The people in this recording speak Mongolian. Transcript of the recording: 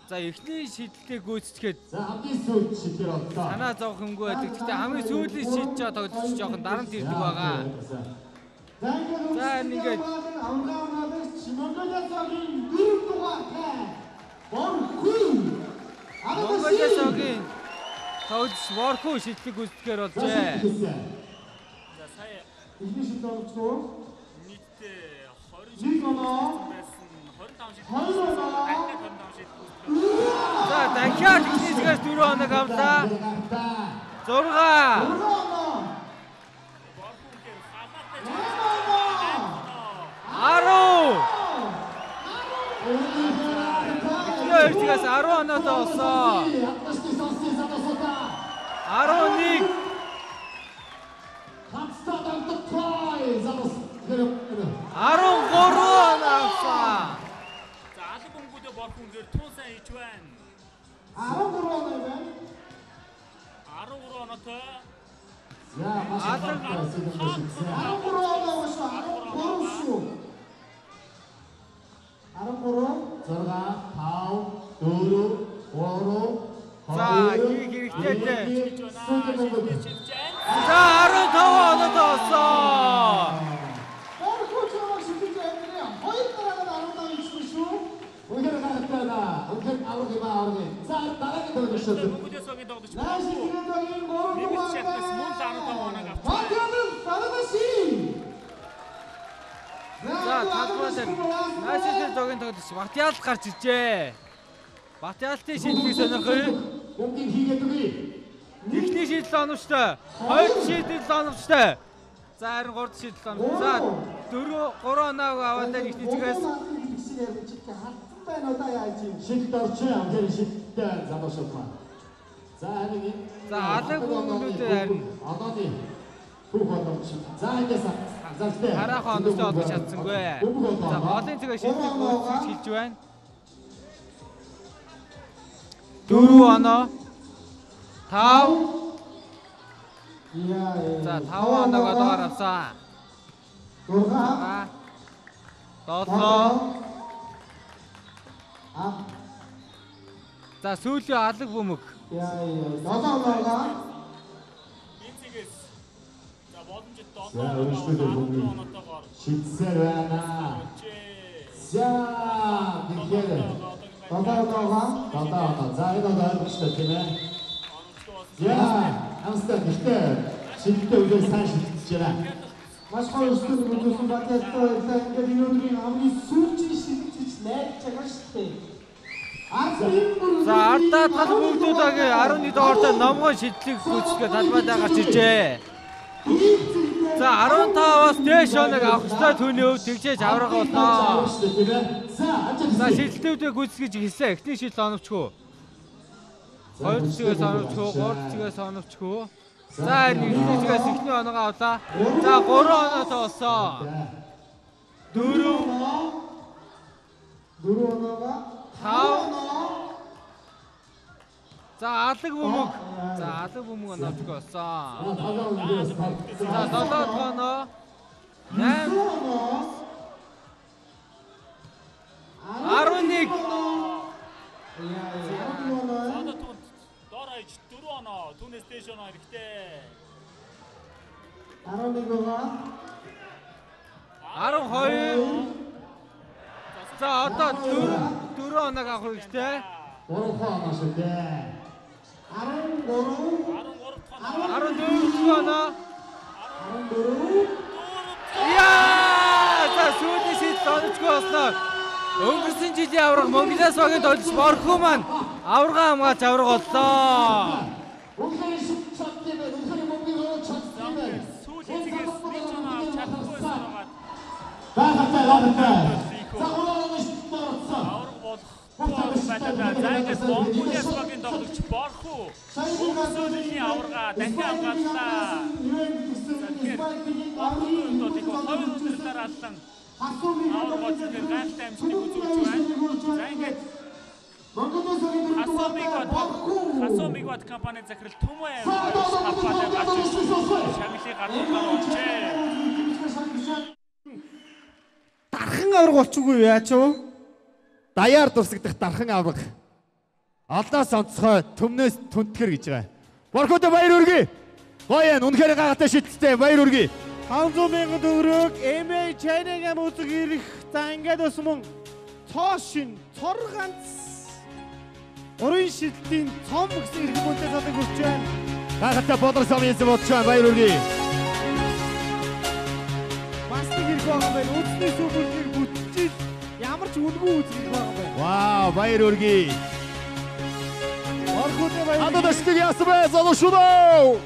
За эхний шийдэлтийг гүйцэтгээд За хамгийн сүүлд шийдэл боллоо. санаа зовх юмгүй байдаг. Гэхдээ хамгийн сүүлийн шийдэж байгаа тоглогч жоохон дарамт ирдэг байгаа. За ингээд Монголиасогийн тоглогч Ворху шийдлийг гүйцэтгэхээр болжээ. За сая эхний шийдэл болчихгоо. нийтдээ 20 шийдэл байсан 25 шийдэл. За дахиад эхний згээс 4 хоног авлаа. 10 оноотой болсон. 11 13 оноо. За аль бөмбөгөө Борхон дээр тун сайн хийж байна. 13 оноо байна. 13 оноотой. За маш их байсан. 13 оноо шүү. 13 шүү. 13 За хийх хэрэгтэй дээ. За 15 оноотой болсон. Монголиасогийн тоглогч нэмэлт шатнаас мөн 15 оноо авчихсан. За талбайд наашилтын зогийн тоглогч Батял гарч ижээ. Батялтын шийдлийг сонирхъя. Бүгдийг хийгээд өгье. Эхний шийдэл оновчтой. Хоёр шийдэл оновчтой. За харин 3 шийдэл оновчтой. За 3 оноог аваад эхний згээс шийдэлд орчин амжирын шийдэлтэй залуучууд. За харин за алаг хүмүүстээ харин онооны түүх боловч. За ингээс залтай. хараахан оновчтой олж чадсангүй. За голын згээс шийдэл гүйцэтгэж хэлж байна. 4 оноо 5 за 5 оноог одоогоор авсан. 7 за сүүлийн алаг бөмбөг. 7 оноогоо Энцгээс за боломжит 7 за өөрсдөө оноотойгоор шийдсээр байна. За тэгэхээр 7 оноо. За энэ ойлгомжтой тийм ээ. За амстаа гэхдээ шийдэлтэй үгээр сайн шийдэж байна. Маш гоё өсөлт өгсөн Батялтай байлаа. Ингээд энэ өдрийн хамгийн сүүлчийн шийдэлч найдаж байгаа шүү дээ. За ардаа тал бүгдүүдээ 11 доортой номгоо шийдлийг гүйцэтгэж талбайд гарч ижээ. За 15-аас дээш оног авах ёстой түүний өв тэгжээж авраг болноо. За шийдэлтүүдээ гүйцэтгэж хэлсэн. Эхний шийдэл оновчгүй. Хоёр згээс оновчгүй, гурав згээс оновчгүй. За нэгний згээс эхний оноогоо авлаа. За 3 оноотой болсон. 4 оноогоо 5 за алаг бөмбөг. За алаг бөмбөг оновчгүй болсон. За 7 оноо 8 11 доор хаяж 4 оноо түүнээс дээш оноо хэрэгтэй. 12 за одоо 4 оног авах хэрэгтэй. 3 оноо шүү дээ. 14 оноо. Яа! За сүүлийн шийдэл оновчгүй болсноо. Өнгөрсөн жилийн авраг Монголиасогийн тоглогч Борху маань аврага хамгаалж авраг боллоо. Сүүлийн згээс нэг оноо авч чадахгүйсэн байгаа. За ингээс Монголиасогийн тоглогч Борху өнгөрсөн аврага дахин хамгааллаа. Хоёр өдрөөр дараалан аврагууд зэрэг гайхалтай амжилтыг үзүүлж байна. За ингээд Хасомиг бат компани захирал Түмэн хаппалаа гарч шагналыг гаргуулсан болжээ. Дархан авраг болчихгүй яач вэ? Даяар дурсагдах дархан авраг. Алнаас онцгой төмнөөс түнтгэр гэж байгаа. Борхотой баяр хүргэе. Гоё энэ үнэхээр гайхалтай шийдэлтэй баяр хүргэе. 500,000 төгрөг MA China-гийн музик ирэх. За ингээд бас мөн цоо шин цор ганц урын шилтийн цом гэсэн ирэх мөнтэй цалин хүрч байна. Гайхалтай бодор самын бодож байна. Баяр хүргэе. Бас нэг ирэх байгаа байна. Үдсний сүмбэлгийг бүтчих. Ямар ч үнгүй үзэх байгаа байна. Вау, баяр хүргэе. Борхотой баяр. Ададаштай ясвэ залушудоо.